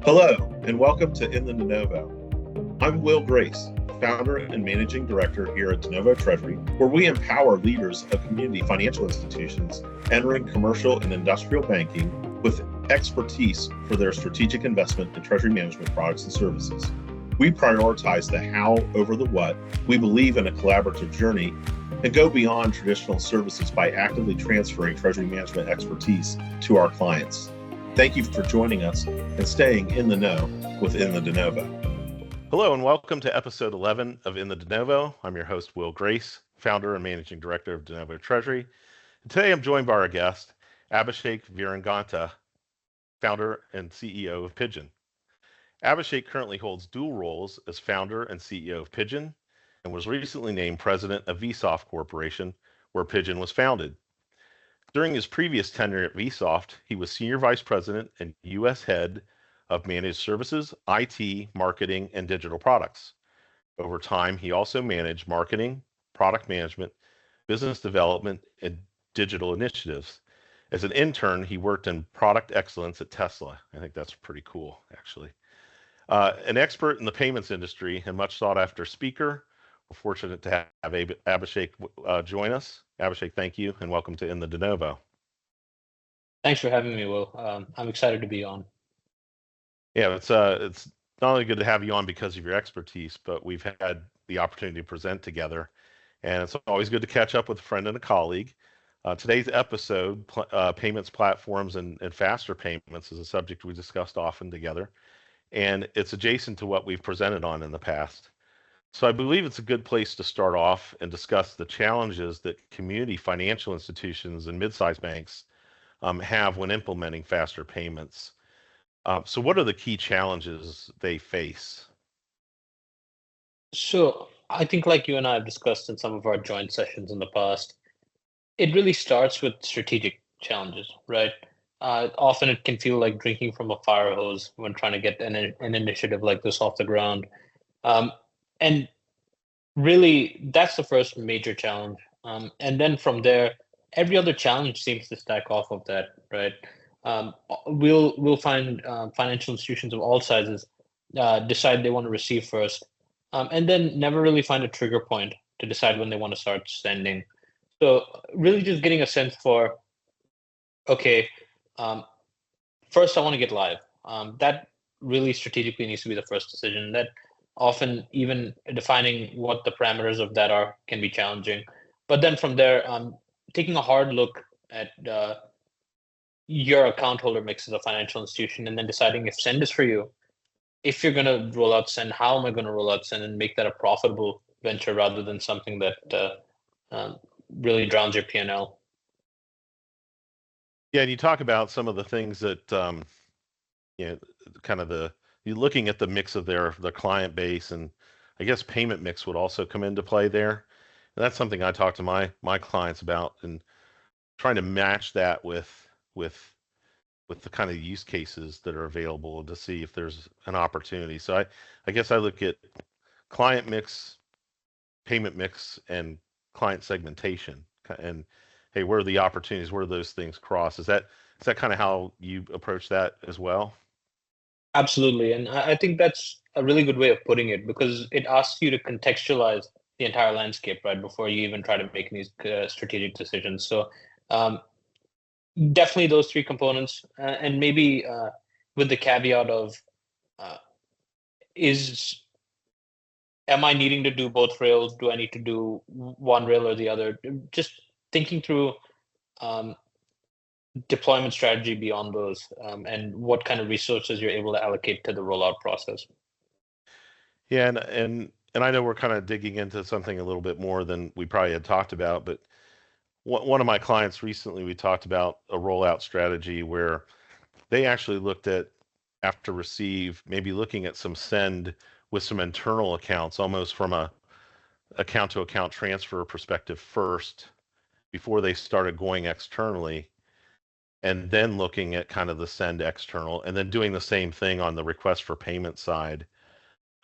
Hello, and welcome to In the DeNovo. I'm Will Grace, founder and managing director here at DeNovo Treasury, where we empower leaders of community financial institutions entering commercial and industrial banking with expertise for their strategic investment in treasury management products and services. We prioritize the how over the what. We believe in a collaborative journey and go beyond traditional services by actively transferring treasury management expertise to our clients. Thank you for joining us and staying in the know within the DeNovo. Hello and welcome to episode 11 of In the DeNovo. I'm your host, Will Grace, founder and managing director of DeNovo Treasury. And today I'm joined by our guest, Abhishek Veeraghanta, founder and CEO of Pidgin. Abhishek currently holds dual roles as founder and CEO of Pidgin and was recently named president of Vsoft Corporation, where Pidgin was founded. During his previous tenure at Vsoft, he was Senior Vice President and U.S. Head of Managed Services, IT, Marketing, and Digital Products. Over time, he also managed marketing, product management, business development, and digital initiatives. As an intern, he worked in product excellence at Tesla. I think that's pretty cool, actually. An expert in the payments industry and much sought after speaker, we're fortunate to have Abhishek join us. Abhishek, thank you, and welcome to In the DeNovo. Thanks for having me, Will. I'm excited to be on. Yeah, it's not only good to have you on because of your expertise, but we've had the opportunity to present together, and it's always good to catch up with a friend and a colleague. Today's episode, payments platforms and faster payments, is a subject we discussed often together, and it's adjacent to what we've presented on in the past. So I believe it's a good place to start off and discuss the challenges that community financial institutions and mid-sized banks have when implementing faster payments. So what are the key challenges they face? So I think like you and I have discussed in some of our joint sessions in the past, it really starts with strategic challenges, right? Often it can feel like drinking from a fire hose when trying to get an initiative like this off the ground. And really, that's the first major challenge. And then from there, every other challenge seems to stack off of that, right? We'll find financial institutions of all sizes decide they want to receive first, and then never really find a trigger point to decide when they want to start sending. So really just getting a sense for, okay, first I want to get live. That really strategically needs to be the first decision. That often even defining what the parameters of that are can be challenging. But then from there, taking a hard look at your account holder mix as a financial institution and then deciding if send is for you, if you're going to roll out send, how am I going to roll out send and make that a profitable venture rather than something that really drowns your P&L. Yeah, and you talk about some of the things that, kind of you're looking at the mix of their client base, and I guess payment mix would also come into play there. And that's something I talk to my clients about and trying to match that with the kind of use cases that are available to see if there's an opportunity. So I guess I look at client mix, payment mix, and client segmentation, and hey, where are the opportunities? Where do those things cross? Is that kind of how you approach that as well? Absolutely. And I think that's a really good way of putting it because it asks you to contextualize the entire landscape, right, before you even try to make these strategic decisions. So definitely those three components, and maybe with the caveat of, am I needing to do both rails? Do I need to do one rail or the other? Just thinking through deployment strategy beyond those, and what kind of resources you're able to allocate to the rollout process. Yeah, and I know we're kind of digging into something a little bit more than we probably had talked about, but one of my clients recently, we talked about a rollout strategy where they actually looked at, after receive, maybe looking at some send with some internal accounts, almost from a account to account transfer perspective first, before they started going externally, and then looking at kind of the send external, and then doing the same thing on the request for payment side.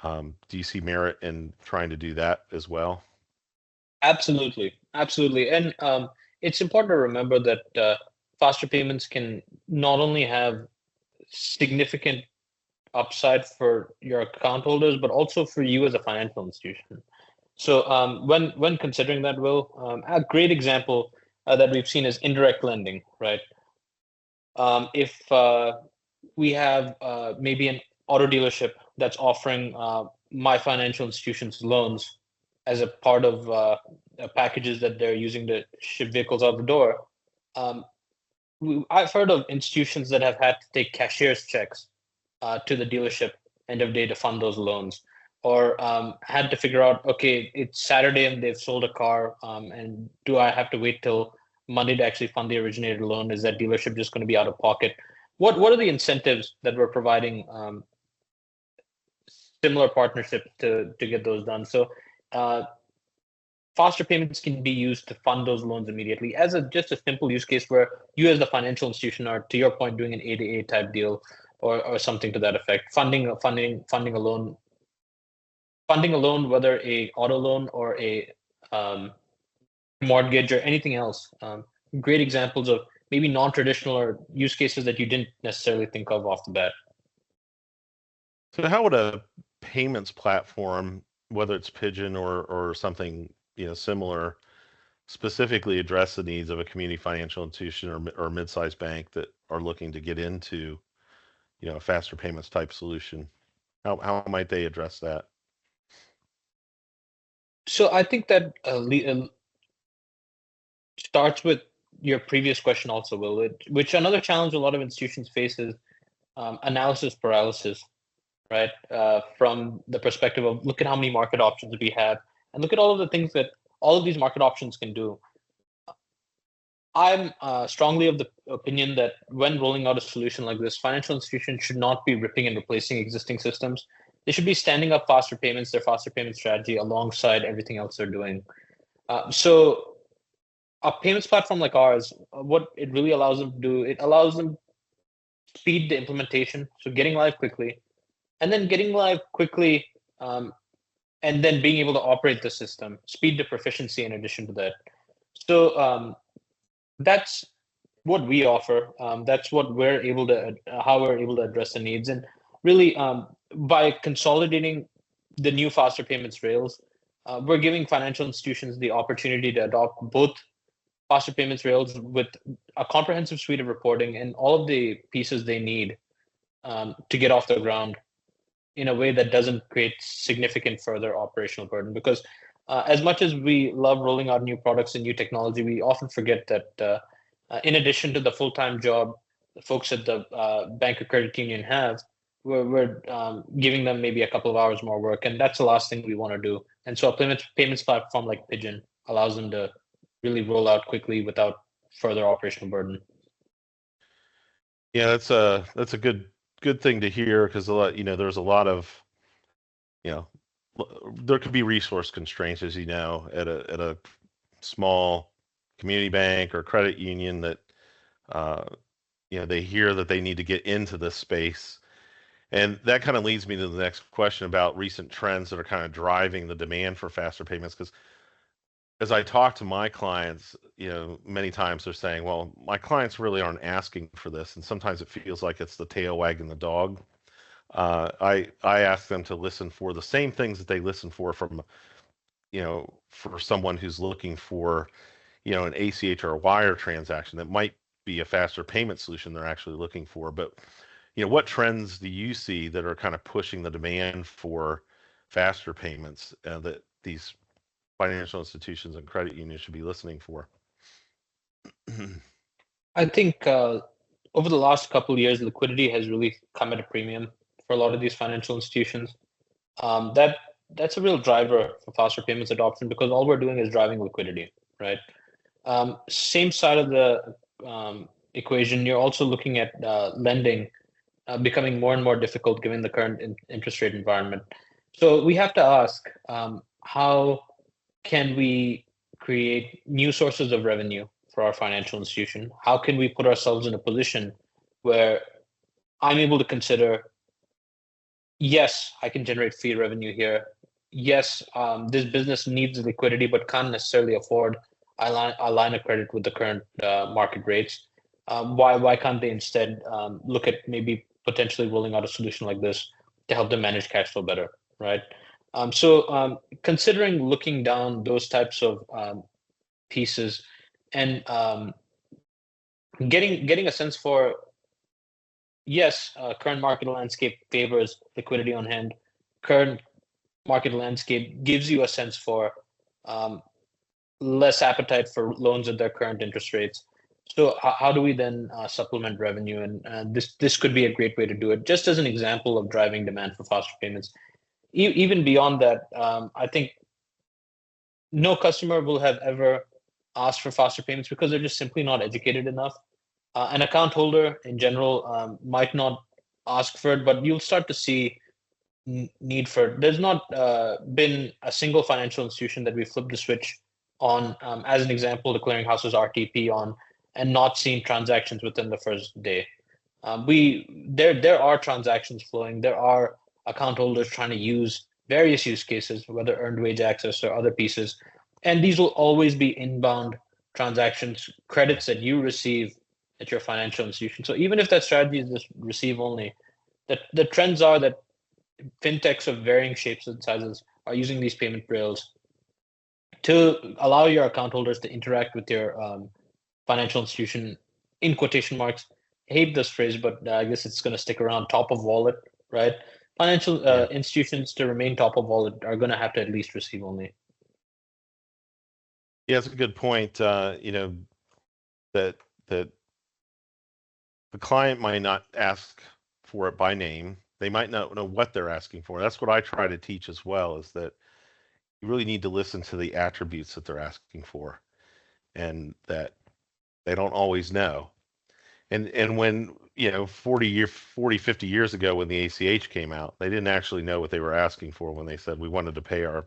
Do you see merit in trying to do that as well? Absolutely. And it's important to remember that faster payments can not only have significant upside for your account holders, but also for you as a financial institution. So when considering that, Will, a great example that we've seen is indirect lending, right? If we have maybe an auto dealership that's offering my financial institution's loans as a part of packages that they're using to ship vehicles out the door, I've heard of institutions that have had to take cashier's checks to the dealership end of day to fund those loans, or had to figure out, okay, it's Saturday and they've sold a car, and do I have to wait till Monday to actually fund the originator loan? Is that dealership just going to be out of pocket? What are the incentives that we're providing similar partnerships to get those done? So faster payments can be used to fund those loans immediately as just a simple use case where you as the financial institution are, to your point, doing an A to A type deal or something to that effect, funding a loan, whether a auto loan or a mortgage or anything else. Great examples of maybe non-traditional or use cases that you didn't necessarily think of off the bat. So how would a payments platform, whether it's Pidgin or something similar, specifically address the needs of a community financial institution or mid-sized bank that are looking to get into a faster payments type solution? How might they address that? So I think that starts with your previous question also, Will, which another challenge a lot of institutions face is analysis paralysis, right? From the perspective of, look at how many market options we have and look at all of the things that all of these market options can do. I'm strongly of the opinion that when rolling out a solution like this, financial institutions should not be ripping and replacing existing systems. They should be standing up faster payments, their faster payment strategy alongside everything else they're doing. So a payments platform like ours, what it really allows them to do, it allows them to speed the implementation. So getting live quickly, and then getting live quickly, and then being able to operate the system, speed to proficiency in addition to that. So that's what we offer. That's what we're able to, how we're able to address the needs. And really, by consolidating the new faster payments rails, we're giving financial institutions the opportunity to adopt both faster payments rails with a comprehensive suite of reporting and all of the pieces they need to get off the ground in a way that doesn't create significant further operational burden. Because as much as we love rolling out new products and new technology, we often forget that in addition to the full-time job the folks at the bank or credit union have, we're giving them maybe a couple of hours more work, and that's the last thing we want to do. And so a payments platform like Pidgin allows them to really roll out quickly without further operational burden. Yeah, that's a good thing to hear, because there's a lot of there could be resource constraints, as at a small community bank or credit union that they hear that they need to get into this space. And that kind of leads me to the next question about recent trends that are kind of driving the demand for faster payments. Because as I talk to my clients, many times they're saying, well, my clients really aren't asking for this. And sometimes it feels like it's the tail wagging the dog. I ask them to listen for the same things that they listen for from, for someone who's looking for, an ACH or a wire transaction that might be a faster payment solution they're actually looking for. But, what trends do you see that are kind of pushing the demand for faster payments that these financial institutions and credit unions should be listening for? I think over the last couple of years, liquidity has really come at a premium for a lot of these financial institutions. That's a real driver for faster payments adoption, because all we're doing is driving liquidity, right? Same side of the equation, you're also looking at lending becoming more and more difficult given the current interest rate environment. So we have to ask, how can we create new sources of revenue for our financial institution? How can we put ourselves in a position where I'm able to consider, yes, I can generate fee revenue here. Yes, this business needs liquidity but can't necessarily afford a line of credit with the current market rates. Why can't they instead look at maybe potentially rolling out a solution like this to help them manage cash flow better, right? So considering looking down those types of pieces and getting a sense for, yes, current market landscape favors liquidity on hand. Current market landscape gives you a sense for less appetite for loans at their current interest rates. So how do we then supplement revenue? And this could be a great way to do it. Just as an example of driving demand for faster payments. Even beyond that, I think no customer will have ever asked for faster payments because they're just simply not educated enough. An account holder in general might not ask for it, but you'll start to see need for it. There's not been a single financial institution that we flipped the switch on, as an example, the clearinghouse's RTP on, and not seen transactions within the first day. There are transactions flowing. There are account holders trying to use various use cases, whether earned wage access or other pieces, and these will always be inbound transactions, credits that you receive at your financial institution. So even if that strategy is just receive only, the trends are that fintechs of varying shapes and sizes are using these payment rails to allow your account holders to interact with your financial institution, in quotation marks. I hate this phrase, but I guess it's going to stick around, top of wallet, right? Financial institutions, to remain top of wallet, are going to have to at least receive only. Yeah, that's a good point. That the client might not ask for it by name. They might not know what they're asking for. That's what I try to teach as well, is that you really need to listen to the attributes that they're asking for, and that they don't always know. And when, 40, 50 years ago, when the ACH came out, they didn't actually know what they were asking for when they said we wanted to pay our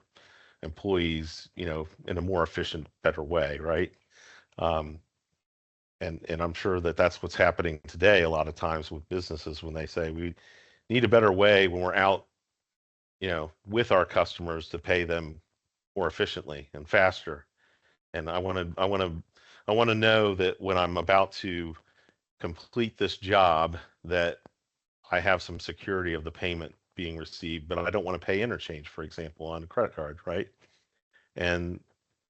employees, in a more efficient, better way, right? And I'm sure that that's what's happening today a lot of times with businesses when they say we need a better way when we're out, with our customers to pay them more efficiently and faster. And I want to know that when I'm about to complete this job, that I have some security of the payment being received, but I don't want to pay interchange, for example, on a credit card, right? And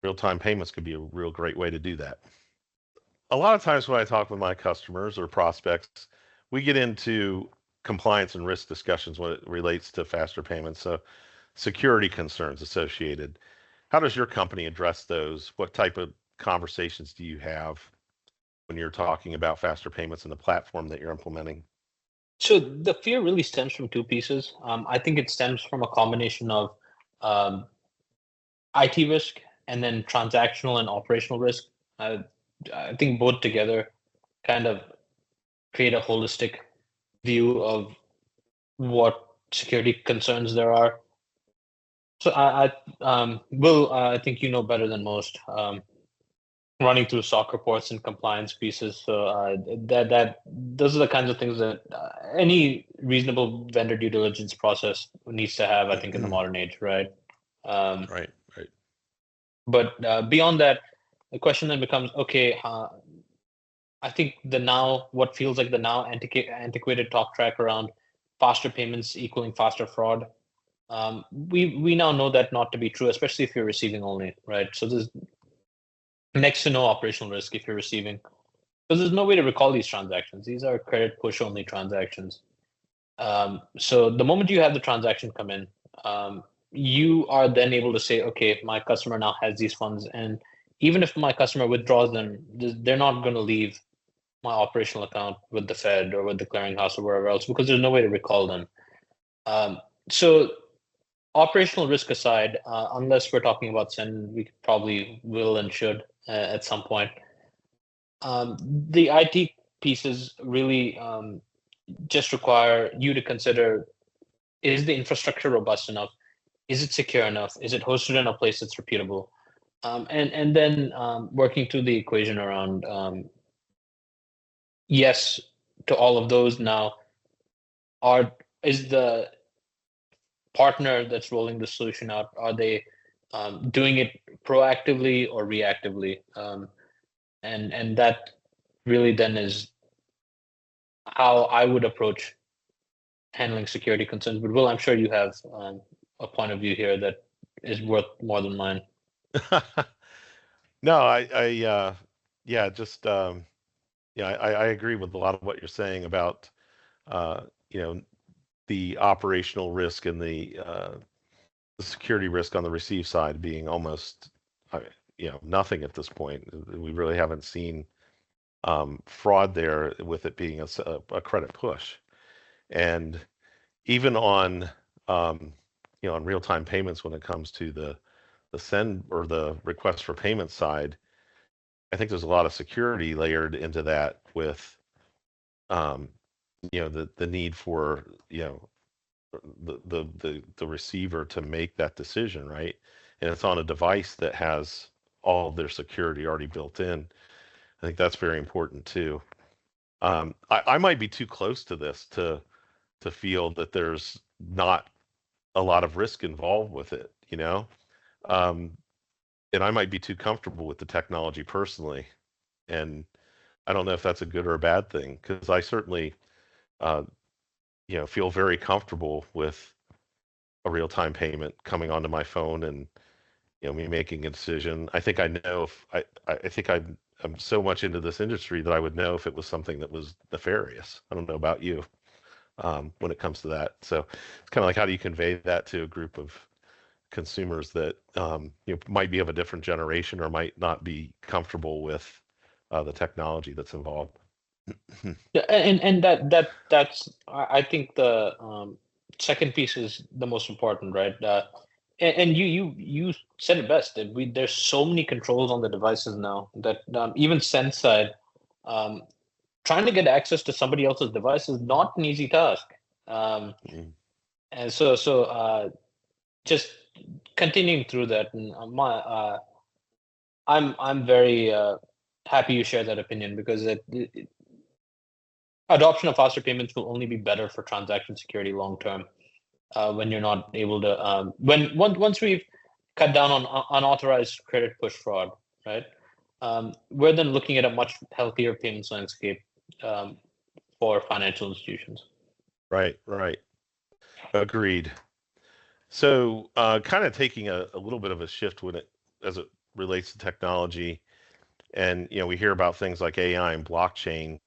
real-time payments could be a real great way to do that. A lot of times when I talk with my customers or prospects, we get into compliance and risk discussions when it relates to faster payments. So security concerns associated. How does your company address those? What type of conversations do you have when you're talking about faster payments and the platform that you're implementing? So the fear really stems from two pieces. I think it stems from a combination of IT risk and then transactional and operational risk. I think both together kind of create a holistic view of what security concerns there are. So Will, I think you know better than most, running through SOC reports and compliance pieces. So those are the kinds of things that any reasonable vendor due diligence process needs to have, I think, in the modern age, right? Right. But beyond that, the question then becomes, okay, I think what feels like the now antiquated talk track around faster payments equaling faster fraud, we now know that not to be true, especially if you're receiving only, right? So there's next to no operational risk if you're receiving, because there's no way to recall these transactions. These are credit push only transactions. So the moment you have the transaction come in, you are then able to say, okay, my customer now has these funds, and even if my customer withdraws them, they're not going to leave my operational account with the Fed or with the clearinghouse or wherever else, because there's no way to recall them. So operational risk aside, unless we're talking about send, we probably will and should at some point. The IT pieces really just require you to consider, is the infrastructure robust enough? Is it secure enough? Is it hosted in a place that's reputable? And then working through the equation around yes to all of those. Now, is the partner that's rolling the solution out, are they doing it proactively or reactively? And that really then is how I would approach handling security concerns. But Will, I'm sure you have a point of view here that is worth more than mine. No, yeah, just yeah, I agree with a lot of what you're saying about you know, the operational risk and the security risk on the receive side being almost nothing at this point. We really haven't seen fraud there, with it being a credit push. And even on on real-time payments, when it comes to the send or the request for payment side, I think there's a lot of security layered into that, with the need for the receiver to make that decision, right? And it's on a device that has all of their security already built in. I think that's very important too. I might be too close to this to feel that there's not a lot of risk involved with it, and I might be too comfortable with the technology personally, and I don't know if that's a good or a bad thing, because I certainly feel very comfortable with a real-time payment coming onto my phone, and me making a decision. I think I know if I think I'm so much into this industry that I would know if it was something that was nefarious. I don't know about you when it comes to that. So it's kind of like, how do you convey that to a group of consumers that might be of a different generation or might not be comfortable with the technology that's involved? Yeah, and that's I think the second piece is the most important, right? And you said it best. That there's so many controls on the devices now that even Sense side, trying to get access to somebody else's device is not an easy task. And so just continuing through that, and I'm very happy you share that opinion, because adoption of faster payments will only be better for transaction security long term. When you're not able to, once we've cut down on unauthorized credit push fraud, right? We're then looking at a much healthier payments landscape for financial institutions. Right. Agreed. So, kind of taking a little bit of a shift as it relates to technology, and we hear about things like AI and blockchain.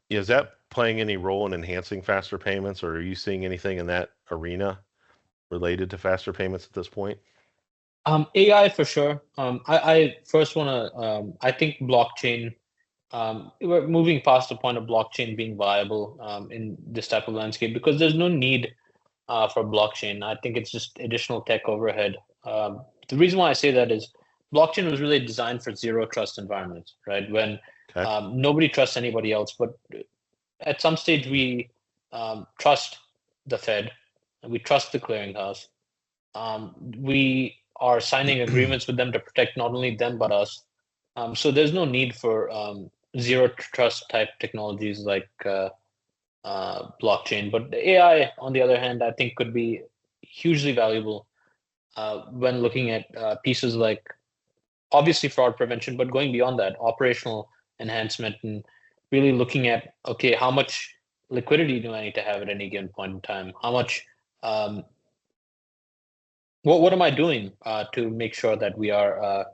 Is that playing any role in enhancing faster payments, or are you seeing anything in that arena related to faster payments at this point? AI for sure. I first want to. I think blockchain. We're moving past the point of blockchain being viable in this type of landscape, because there's no need for blockchain. I think it's just additional tech overhead. The reason why I say that is blockchain was really designed for zero trust environments, right? When nobody trusts anybody else, but at some stage we trust the Fed, and we trust the clearinghouse. We are signing agreements with them to protect not only them but us. So there's no need for zero trust type technologies like blockchain. But AI, on the other hand, I think could be hugely valuable when looking at pieces like, obviously, fraud prevention, but going beyond that, operational enhancement, and really looking at, okay, how much liquidity do I need to have at any given point in time? How much, what am I doing to make sure that we are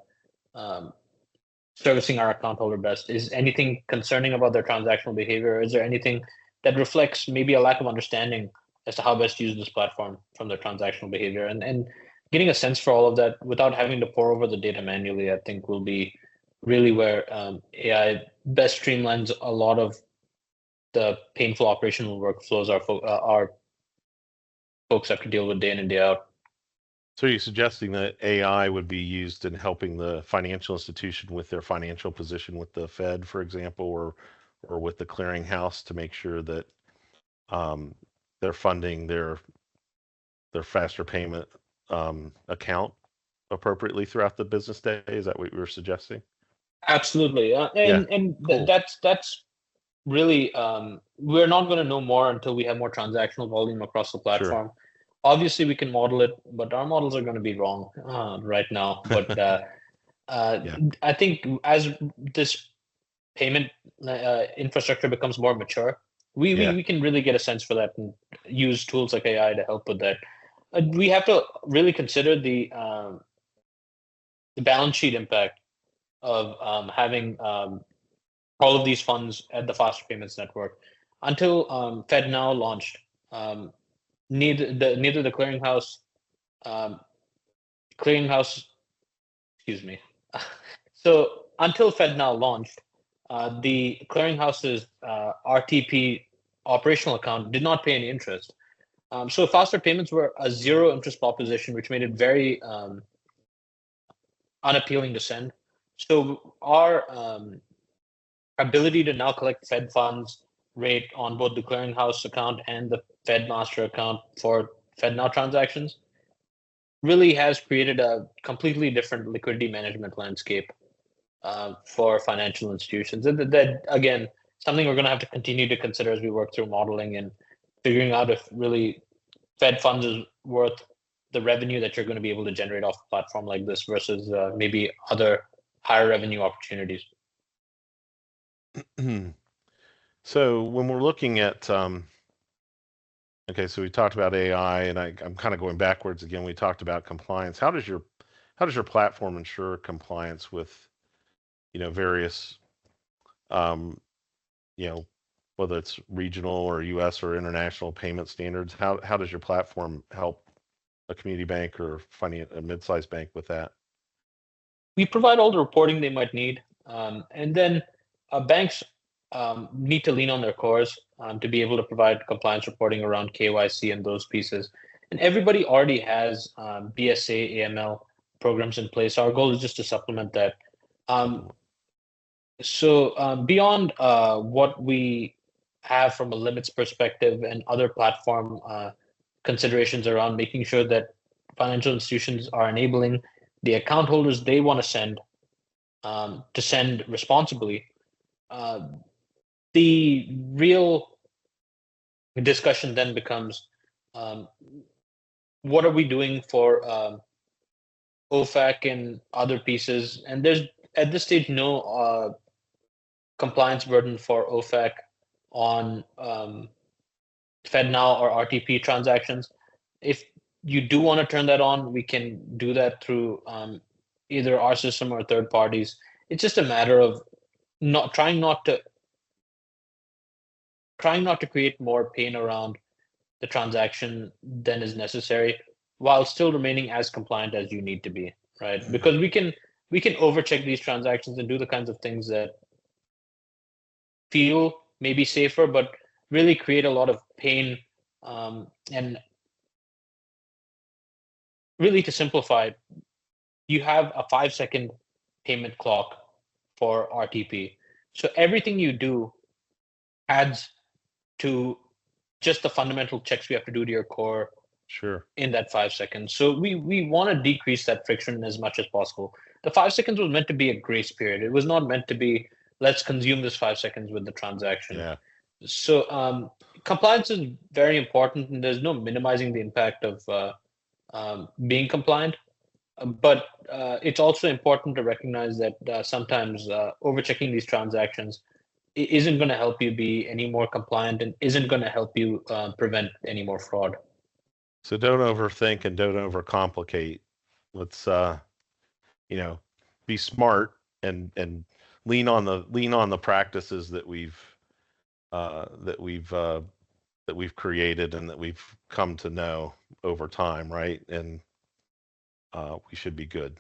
servicing our account holder best? Is anything concerning about their transactional behavior? Is there anything that reflects maybe a lack of understanding as to how best to use this platform from their transactional behavior? And getting a sense for all of that without having to pour over the data manually, I think will be really where AI best streamlines a lot of the painful operational workflows our folks have to deal with day in and day out. So you're suggesting that AI would be used in helping the financial institution with their financial position with the Fed, for example, or with the clearinghouse, to make sure that they're funding their faster payment account appropriately throughout the business day? Is that what you were suggesting? Absolutely, cool. That's really we're not going to know more until we have more transactional volume across the platform. Sure. Obviously, we can model it, but our models are going to be wrong right now. But yeah. I think as this payment infrastructure becomes more mature, We can really get a sense for that and use tools like AI to help with that. We have to really consider the balance sheet impact of having all of these funds at the faster payments network. Until FedNow launched, neither the clearinghouse, excuse me. So until FedNow launched, the clearinghouse's RTP operational account did not pay any interest. So faster payments were a zero interest proposition, which made it very unappealing to send. So our ability to now collect Fed funds rate on both the clearinghouse account and the Fed master account for FedNow transactions really has created a completely different liquidity management landscape for financial institutions. And that, again, something we're going to have to continue to consider as we work through modeling and figuring out if really Fed funds is worth the revenue that you're going to be able to generate off a platform like this versus maybe other higher revenue opportunities. So when we're looking at, okay, so we talked about AI, and I'm kind of going backwards again. We talked about compliance. How does your platform ensure compliance with, various, whether it's regional or U.S. or international payment standards? How does your platform help a community bank or a mid-sized bank with that? We provide all the reporting they might need, and then banks need to lean on their cores to be able to provide compliance reporting around KYC and those pieces. And everybody already has BSA, AML programs in place. Our goal is just to supplement that. So beyond what we have from a limits perspective and other platform considerations around making sure that financial institutions are enabling the account holders they want to send responsibly, the real discussion then becomes, what are we doing for OFAC and other pieces? And there's at this stage no compliance burden for OFAC on FedNow or RTP transactions. If you do want to turn that on, we can do that through either our system or third parties. It's just a matter of trying not to create more pain around the transaction than is necessary, while still remaining as compliant as you need to be, right? Mm-hmm. Because we can overcheck these transactions and do the kinds of things that feel maybe safer, but really create a lot of pain. And really, to simplify, you have a 5-second payment clock for RTP. So everything you do adds to just the fundamental checks we have to do to your core. Sure. In that 5 seconds. So we want to decrease that friction as much as possible. The 5 seconds was meant to be a grace period. It was not meant to be, let's consume this 5 seconds with the transaction. Yeah. So compliance is very important, and there's no minimizing the impact of being compliant. But it's also important to recognize that sometimes overchecking these transactions isn't going to help you be any more compliant and isn't going to help you prevent any more fraud. So don't overthink and don't overcomplicate. Let's be smart and lean on the practices that we've created and that we've come to know over time, right? And we should be good.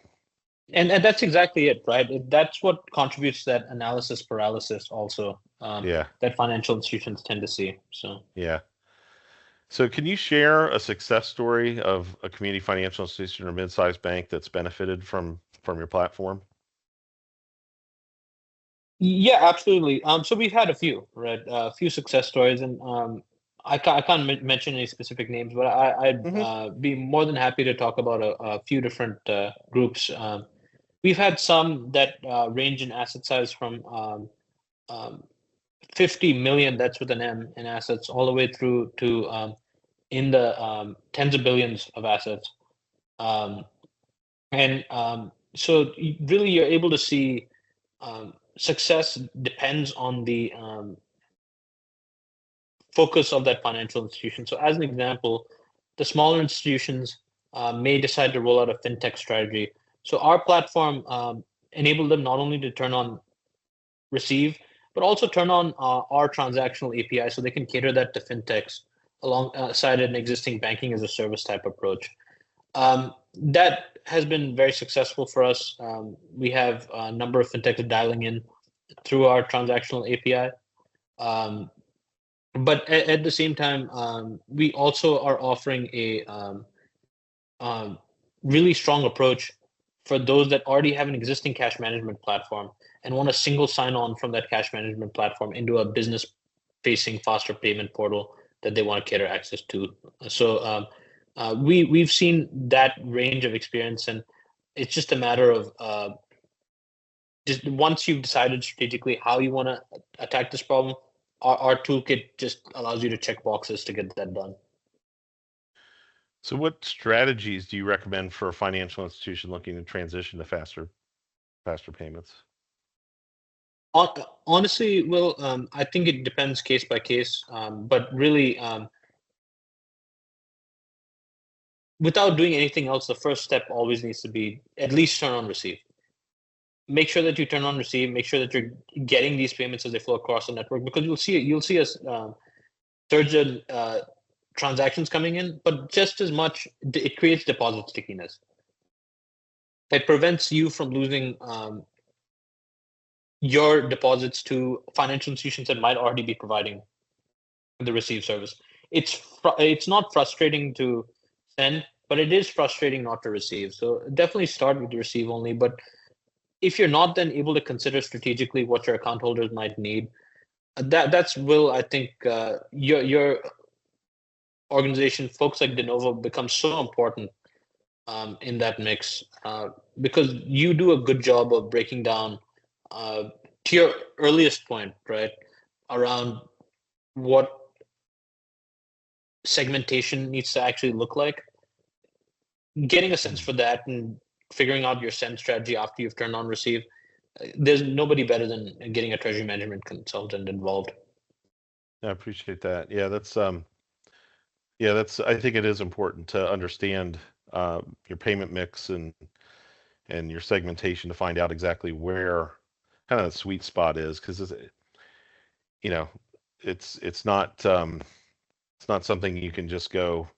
And that's exactly it, right? That's what contributes to that analysis paralysis also. That financial institutions tend to see. So yeah. So can you share a success story of a community financial institution or mid-sized bank that's benefited from your platform? Yeah, absolutely. So we've had a few, right? A few success stories, and I can't mention any specific names, but I'd be more than happy to talk about a few different groups. We've had some that range in asset size from 50 million, that's with an M, in assets, all the way through to in the tens of billions of assets. So really you're able to see success depends on the focus of that financial institution. So as an example, the smaller institutions may decide to roll out a fintech strategy. So our platform enabled them not only to turn on receive, but also turn on our transactional API so they can cater that to fintechs alongside an existing banking as a service type approach. That has been very successful for us. We have a number of fintechs dialing in through our transactional API. But at the same time, we also are offering a really strong approach for those that already have an existing cash management platform and want a single sign-on from that cash management platform into a business-facing faster payment portal that they want to cater access to. So we've seen that range of experience, and it's just a matter of just once you've decided strategically how you want to attack this problem, our toolkit just allows you to check boxes to get that done. So what strategies do you recommend for a financial institution looking to transition to faster payments? Honestly, Will, I think it depends case by case, but really, without doing anything else, the first step always needs to be at least turn on receive. Make sure that you turn on receive. Make sure that you're getting these payments as they flow across the network, because you'll see a surge in transactions coming in, but just as much, it creates deposit stickiness. It prevents you from losing your deposits to financial institutions that might already be providing the receive service. It's not frustrating to send, but it is frustrating not to receive. So definitely start with the receive only. But if you're not then able to consider strategically what your account holders might need, that's Will, I think your organization, folks like DeNovo, become so important in that mix because you do a good job of breaking down to your earliest point, right, around what segmentation needs to actually look like. Getting a sense for that and figuring out your send strategy after you've turned on receive, there's nobody better than getting a treasury management consultant involved. I appreciate that. Yeah, that's I think it is important to understand your payment mix and your segmentation to find out exactly where kind of the sweet spot is, because it's not something you can just go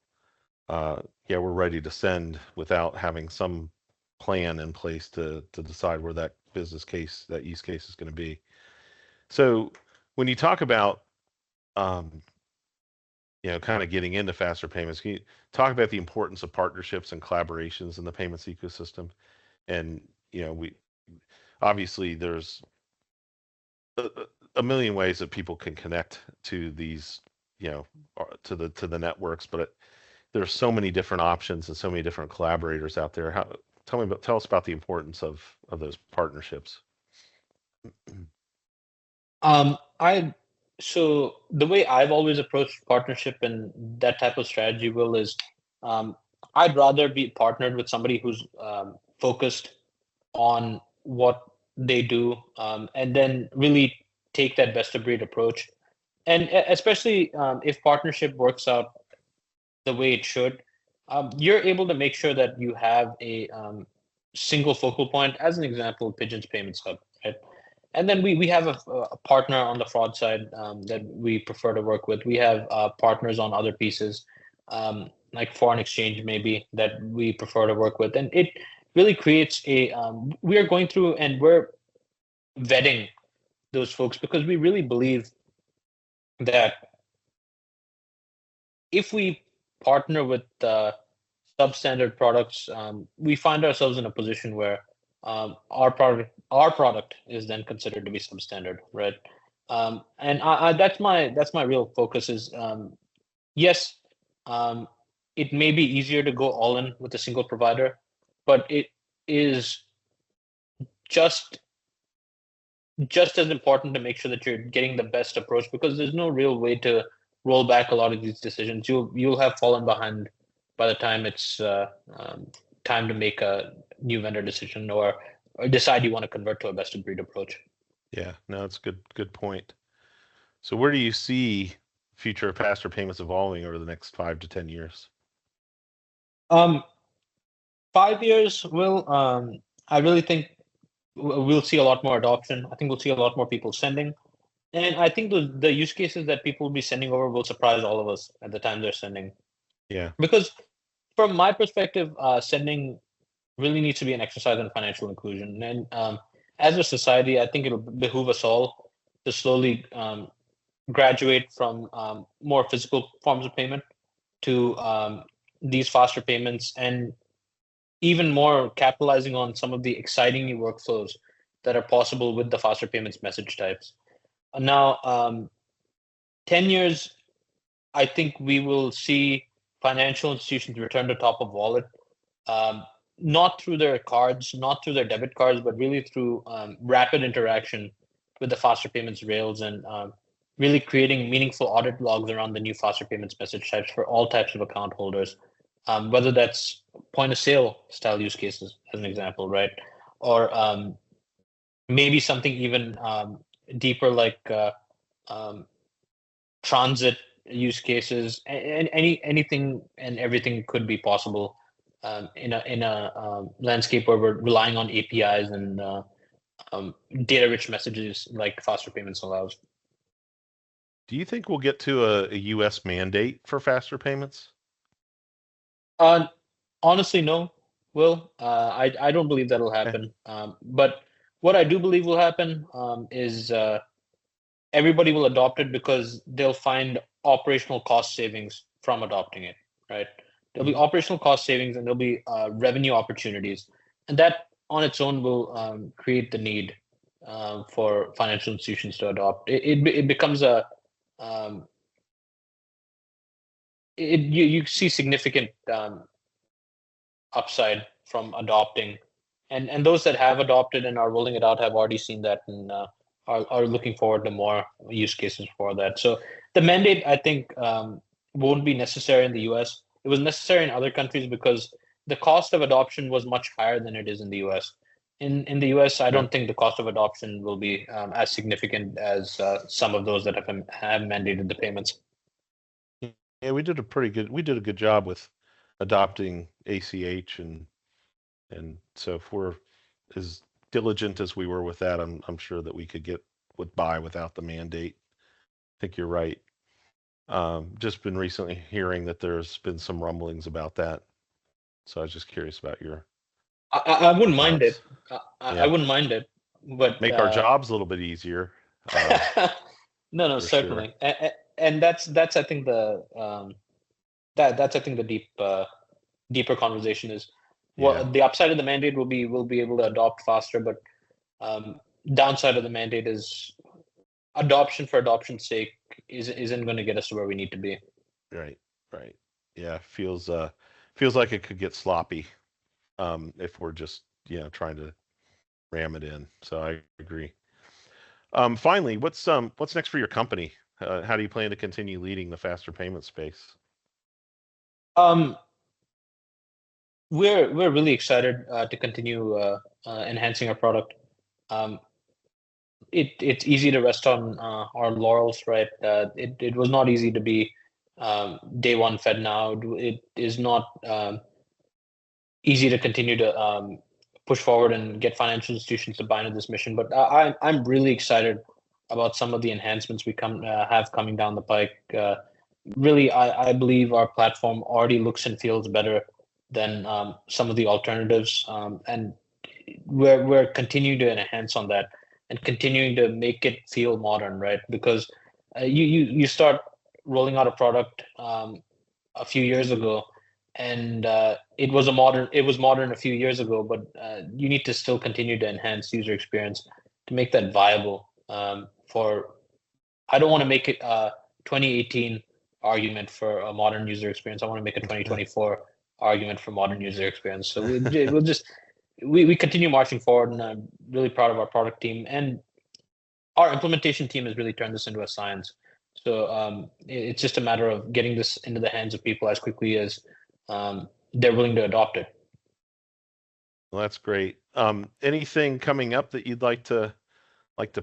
we're ready to send without having some plan in place to decide where that business case, that use case is going to be. So when you talk about kind of getting into faster payments, can you talk about the importance of partnerships and collaborations in the payments ecosystem? And we obviously there's a million ways that people can connect to these to the networks, but there's so many different options and so many different collaborators out there. Tell us about the importance of those partnerships. So the way I've always approached partnership and that type of strategy, Will, is I'd rather be partnered with somebody who's focused on what they do, and then really take that best of breed approach. And especially if partnership works out the way it should, you're able to make sure that you have a single focal point. As an example, Pidgin's Payments Hub, right? And then we have a partner on the fraud side that we prefer to work with. We have partners on other pieces, like foreign exchange maybe, that we prefer to work with. And it really creates we are going through and we're vetting those folks because we really believe that if we partner with substandard products, we find ourselves in a position where our product is then considered to be substandard, right? And that's my real focus is yes, it may be easier to go all in with a single provider, but it is just as important to make sure that you're getting the best approach, because there's no real way to roll back a lot of these decisions. You'll have fallen behind by the time it's time to make a new vendor decision or decide you want to convert to a best of breed approach. Yeah, no, it's good point. So where do you see future of faster payments evolving over the next 5 to 10 years? 5 years, I really think we'll see a lot more adoption. I think we'll see a lot more people sending. And I think the use cases that people will be sending over will surprise all of us at the time they're sending. Yeah. Because from my perspective, sending really needs to be an exercise in financial inclusion. And as a society, I think it'll behoove us all to slowly graduate from more physical forms of payment to these faster payments, and even more capitalizing on some of the exciting new workflows that are possible with the faster payments message types. Now, 10 years, I think we will see financial institutions return to top of wallet, not through their cards, not through their debit cards, but really through rapid interaction with the faster payments rails, and really creating meaningful audit logs around the new faster payments message types for all types of account holders, whether that's point of sale style use cases, as an example, right? Or maybe something even deeper like transit use cases, and anything and everything could be possible in a landscape where we're relying on APIs and data-rich messages like faster payments allows. Do you think we'll get to a U.S. mandate for faster payments? Honestly, no. I don't believe that'll happen. But what I do believe will happen is everybody will adopt it because they'll find operational cost savings from adopting it, right? There'll be operational cost savings, and there'll be revenue opportunities, and that on its own will create the need for financial institutions to adopt. It becomes a you see significant upside from adopting, and those that have adopted and are rolling it out have already seen that, and are looking forward to more use cases for that. So the mandate, I think, won't be necessary in the US. It was necessary in other countries because the cost of adoption was much higher than it is in the US. In the US, I don't think the cost of adoption will be as significant as some of those that have mandated the payments. Yeah, we did a good job with adopting ACH, and so if we're as diligent as we were with that, I'm sure that we could get by without the mandate. I think you're right. Just been recently hearing that there's been some rumblings about that, so I was just curious about your. I wouldn't mind it. Yeah. I wouldn't mind it, but make our jobs a little bit easier. No, certainly, sure. And that's I think the that's I think the deeper conversation is the upside of the mandate will be able to adopt faster, but downside of the mandate is adoption for adoption's sake isn't going to get us to where we need to be. Right. Yeah, feels like it could get sloppy if we're just trying to ram it in. So I agree. Finally, what's next for your company? How do you plan to continue leading the faster payment space? We're really excited to continue enhancing our product. It's easy to rest on our laurels, right? It was not easy to be day one Fed now. It is not easy to continue to push forward and get financial institutions to buy into this mission. But I'm really excited about some of the enhancements we have coming down the pike. Really, I believe our platform already looks and feels better than some of the alternatives, and we're continuing to enhance on that and continuing to make it feel modern, right? Because you start rolling out a product a few years ago, and it was modern a few years ago, but you need to still continue to enhance user experience to make that viable. I don't want to make it 2018 argument for a modern user experience. I want to make a 2024 argument for modern user experience. So we'll just we continue marching forward, and I'm really proud of our product team, and our implementation team has really turned this into a science. So it's just a matter of getting this into the hands of people as quickly as they're willing to adopt it. Well, that's great. Anything coming up that you'd like to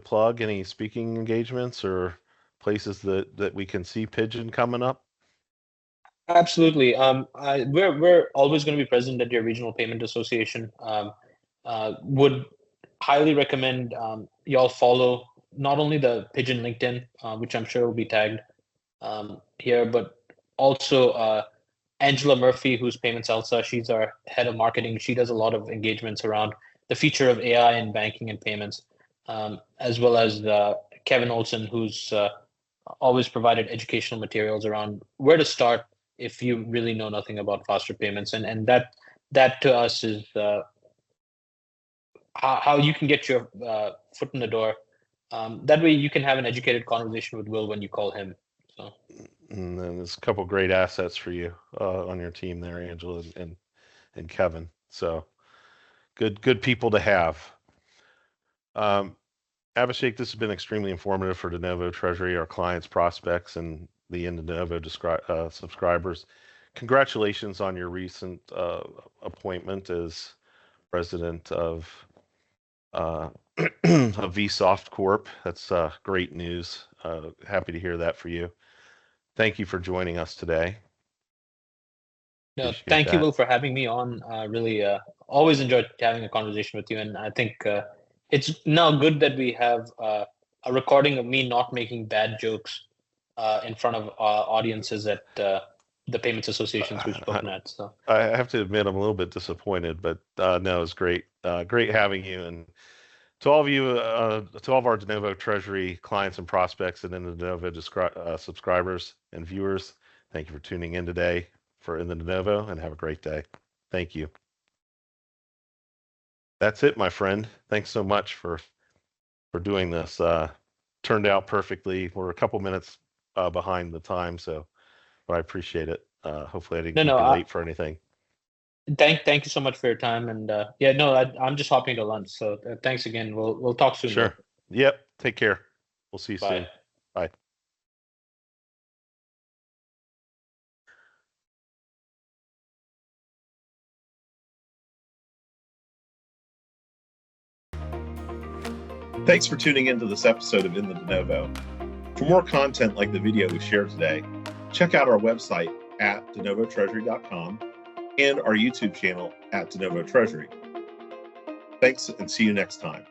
plug? Any speaking engagements or places that we can see Pidgin coming up? Absolutely. We're always going to be present at your regional payment association. Would highly recommend y'all follow not only the Pidgin LinkedIn, which I'm sure will be tagged here, but also Angela Murphy, who's Payments Elsa. She's our head of marketing. She does a lot of engagements around the future of AI in banking and payments, as well as Kevin Olson, who's always provided educational materials around where to start if you really know nothing about faster payments. And that to us is how you can get your foot in the door. That way you can have an educated conversation with Will when you call him. So. And then there's a couple great assets for you on your team there, Angela and Kevin. So good people to have. Abhishek, this has been extremely informative for DeNovo Treasury, our clients, prospects, and the DeNovo subscribers. Congratulations on your recent appointment as president of Vsoft Corp. That's great news. Happy to hear that for you. Thank you for joining us today. No, thank you, Will, for having me on. Really always enjoyed having a conversation with you. And I think it's now good that we have a recording of me not making bad jokes in front of audiences at the payments associations we've spoken at. So I have to admit, I'm a little bit disappointed, but no, it's great. Great having you. And to all of you, to all of our DeNovo Treasury clients and prospects, and then the DeNovo subscribers and viewers, thank you for tuning in today for In the DeNovo, and have a great day. Thank you. That's it, my friend. Thanks so much for doing this. Turned out perfectly. We're a couple minutes behind the time, but I appreciate it. Hopefully I didn't keep you late for anything. Thank you so much for your time, and I'm just hopping to lunch, so thanks again. We'll talk soon. Sure. Though. Yep. Take care. We'll see you soon. Bye. Thanks for tuning into this episode of In the DeNovo. For more content like the video we shared today, check out our website at denovotreasury.com and our YouTube channel at DeNovo Treasury. Thanks, and see you next time.